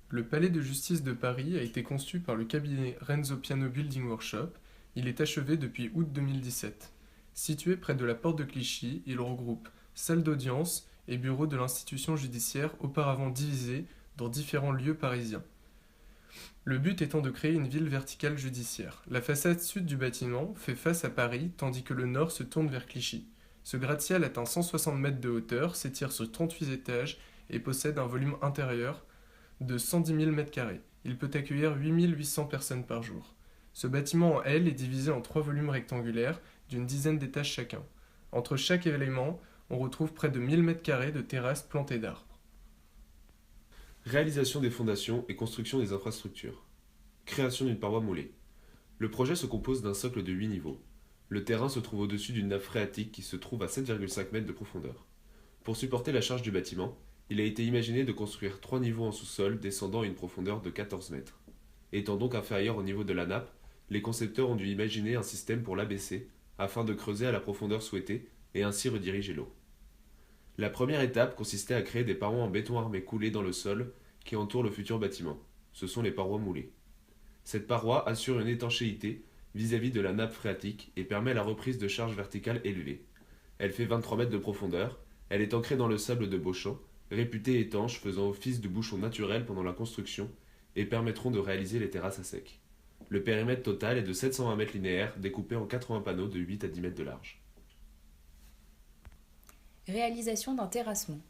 Le palais de justice de Paris a été conçu par le cabinet Renzo Piano Building Workshop. Il est achevé depuis août 2017. Situé près de la porte de Clichy, il regroupe salle d'audience et bureau de l'institution judiciaire auparavant divisés dans différents lieux parisiens. Le but étant de créer une ville verticale judiciaire. La façade sud du bâtiment fait face à Paris tandis que le nord se tourne vers Clichy. Ce gratte-ciel atteint 160 mètres de hauteur, s'étire sur 38 étages et possède un volume intérieur de 110 000 m². Il peut accueillir 8 800 personnes par jour. Ce bâtiment en L est divisé en trois volumes rectangulaires d'une dizaine d'étages chacun. Entre chaque élément, on retrouve près de 1000 m² de terrasses plantées d'arbres. Réalisation des fondations et construction des infrastructures. Création d'une paroi moulée. Le projet se compose d'un socle de 8 niveaux. Le terrain se trouve au-dessus d'une nappe phréatique qui se trouve à 7,5 mètres de profondeur. Pour supporter la charge du bâtiment, il a été imaginé de construire 3 niveaux en sous-sol descendant à une profondeur de 14 mètres. Étant donc inférieur au niveau de la nappe, les concepteurs ont dû imaginer un système pour l'abaisser afin de creuser à la profondeur souhaitée et ainsi rediriger l'eau. La première étape consistait à créer des parois en béton armé coulées dans le sol qui entourent le futur bâtiment. Ce sont les parois moulées. Cette paroi assure une étanchéité vis-à-vis de la nappe phréatique et permet la reprise de charge verticale élevée. Elle fait 23 mètres de profondeur, elle est ancrée dans le sable de Beauchamp, réputé étanche faisant office de bouchon naturel pendant la construction et permettront de réaliser les terrasses à sec. Le périmètre total est de 720 mètres linéaires découpés en 80 panneaux de 8 à 10 mètres de large. Réalisation d'un terrassement.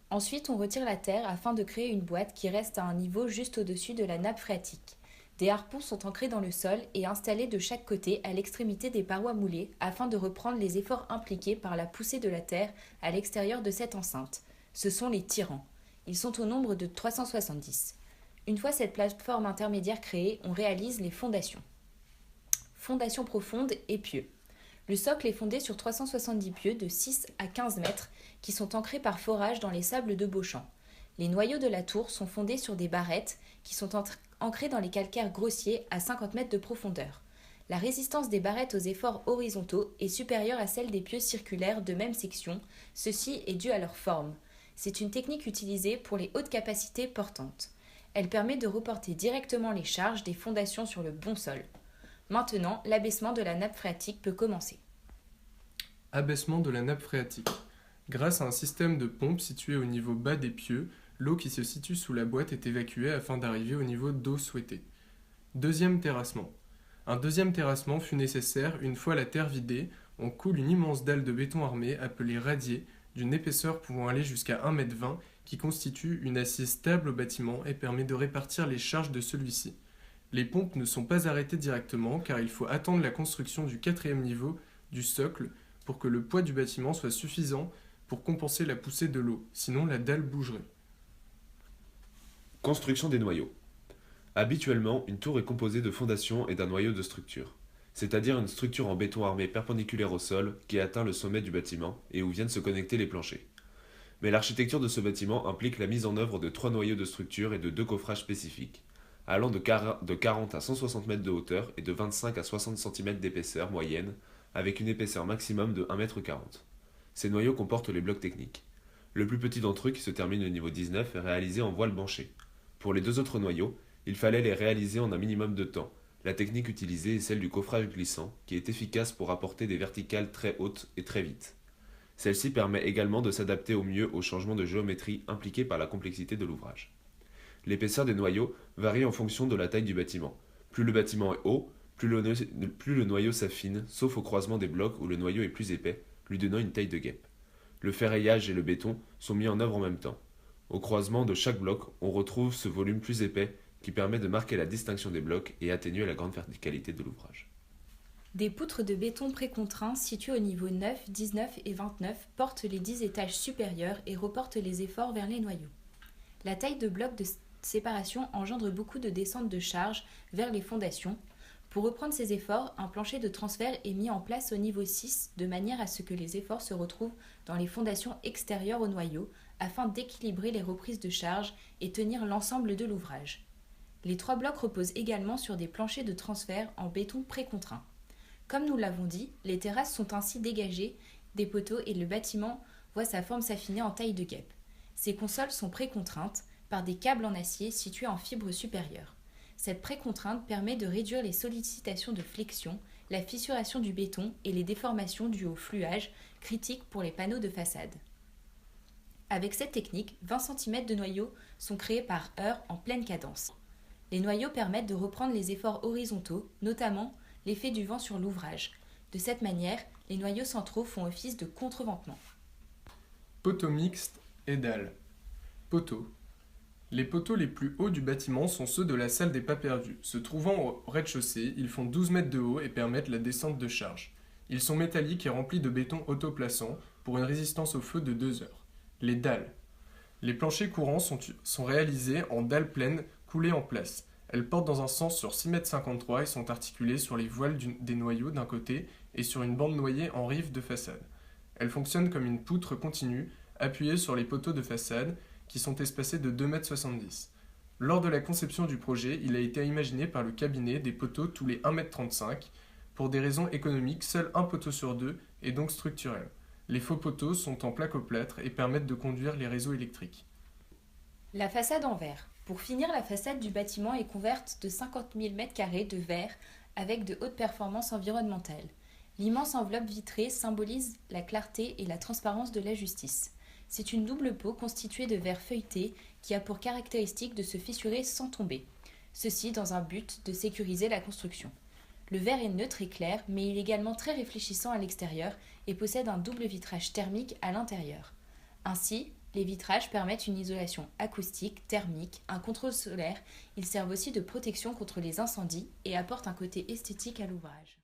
Ensuite, on retire la terre afin de créer une boîte qui reste à un niveau juste au-dessus de la nappe phréatique. Des harpons sont ancrés dans le sol et installés de chaque côté à l'extrémité des parois moulées afin de reprendre les efforts impliqués par la poussée de la terre à l'extérieur de cette enceinte. Ce sont les tirants. Ils sont au nombre de 370. Une fois cette plateforme intermédiaire créée, on réalise les fondations. Fondation profonde et pieux. Le socle est fondé sur 370 pieux de 6 à 15 mètres qui sont ancrés par forage dans les sables de Beauchamp. Les noyaux de la tour sont fondés sur des barrettes qui sont ancrées dans les calcaires grossiers à 50 mètres de profondeur. La résistance des barrettes aux efforts horizontaux est supérieure à celle des pieux circulaires de même section, ceci est dû à leur forme. C'est une technique utilisée pour les hautes capacités portantes. Elle permet de reporter directement les charges des fondations sur le bon sol. Maintenant, l'abaissement de la nappe phréatique peut commencer. Abaissement de la nappe phréatique. Grâce à un système de pompe situé au niveau bas des pieux, l'eau qui se situe sous la boîte est évacuée afin d'arriver au niveau d'eau souhaité. Deuxième terrassement. Un deuxième terrassement fut nécessaire une fois la terre vidée. On coule une immense dalle de béton armé appelée radier, d'une épaisseur pouvant aller jusqu'à 1,20 m, qui constitue une assise stable au bâtiment et permet de répartir les charges de celui-ci. Les pompes ne sont pas arrêtées directement car il faut attendre la construction du quatrième niveau du socle pour que le poids du bâtiment soit suffisant pour compenser la poussée de l'eau, sinon la dalle bougerait. Construction des noyaux. Habituellement, une tour est composée de fondations et d'un noyau de structure, c'est-à-dire une structure en béton armé perpendiculaire au sol qui atteint le sommet du bâtiment et où viennent se connecter les planchers. Mais l'architecture de ce bâtiment implique la mise en œuvre de 3 noyaux de structure et de 2 coffrages spécifiques, allant de 40 à 160 mètres de hauteur et de 25 à 60 cm d'épaisseur moyenne, avec une épaisseur maximum de 1,40 m. Ces noyaux comportent les blocs techniques. Le plus petit d'entre eux, qui se termine au niveau 19, est réalisé en voile banchée. Pour les 2 autres noyaux, il fallait les réaliser en un minimum de temps. La technique utilisée est celle du coffrage glissant, qui est efficace pour apporter des verticales très hautes et très vite. Celle-ci permet également de s'adapter au mieux aux changements de géométrie impliqués par la complexité de l'ouvrage. L'épaisseur des noyaux varie en fonction de la taille du bâtiment. Plus le bâtiment est haut, plus le noyau s'affine, sauf au croisement des blocs où le noyau est plus épais, lui donnant une taille de guêpe. Le ferraillage et le béton sont mis en œuvre en même temps. Au croisement de chaque bloc, on retrouve ce volume plus épais qui permet de marquer la distinction des blocs et atténuer la grande verticalité de l'ouvrage. Des poutres de béton précontraints situées au niveau 9, 19 et 29 portent les 10 étages supérieurs et reportent les efforts vers les noyaux. La taille de bloc de séparation engendre beaucoup de descente de charge vers les fondations. Pour reprendre ces efforts, un plancher de transfert est mis en place au niveau 6 de manière à ce que les efforts se retrouvent dans les fondations extérieures au noyau afin d'équilibrer les reprises de charge et tenir l'ensemble de l'ouvrage. Les 3 blocs reposent également sur des planchers de transfert en béton précontraint. Comme nous l'avons dit, les terrasses sont ainsi dégagées des poteaux et le bâtiment voit sa forme s'affiner en taille de guêpe. Ces consoles sont précontraintes, par des câbles en acier situés en fibre supérieure. Cette précontrainte permet de réduire les sollicitations de flexion, la fissuration du béton et les déformations dues au fluage, critiques pour les panneaux de façade. Avec cette technique, 20 cm de noyaux sont créés par heure en pleine cadence. Les noyaux permettent de reprendre les efforts horizontaux, notamment l'effet du vent sur l'ouvrage. De cette manière, les noyaux centraux font office de contreventement. Poteaux mixtes et dalles. Poteaux. Les poteaux les plus hauts du bâtiment sont ceux de la salle des pas perdus. Se trouvant au rez-de-chaussée, ils font 12 mètres de haut et permettent la descente de charge. Ils sont métalliques et remplis de béton autoplaçant pour une résistance au feu de 2 heures. Les dalles. Les planchers courants sont réalisés en dalles pleines coulées en place. Elles portent dans un sens sur 6,53 m et sont articulées sur les voiles des noyaux d'un côté et sur une bande noyée en rive de façade. Elles fonctionnent comme une poutre continue appuyée sur les poteaux de façade qui sont espacés de 2,70 m. Lors de la conception du projet, il a été imaginé par le cabinet des poteaux tous les 1,35 m. Pour des raisons économiques, seul un poteau sur deux est donc structurel. Les faux poteaux sont en plaque-au-plâtre et permettent de conduire les réseaux électriques. La façade en verre. Pour finir, la façade du bâtiment est couverte de 50 000 m² de verre avec de hautes performances environnementales. L'immense enveloppe vitrée symbolise la clarté et la transparence de la justice. C'est une double peau constituée de verre feuilleté qui a pour caractéristique de se fissurer sans tomber. Ceci dans un but de sécuriser la construction. Le verre est neutre et clair, mais il est également très réfléchissant à l'extérieur et possède un double vitrage thermique à l'intérieur. Ainsi, les vitrages permettent une isolation acoustique, thermique, un contrôle solaire. Ils servent aussi de protection contre les incendies et apportent un côté esthétique à l'ouvrage.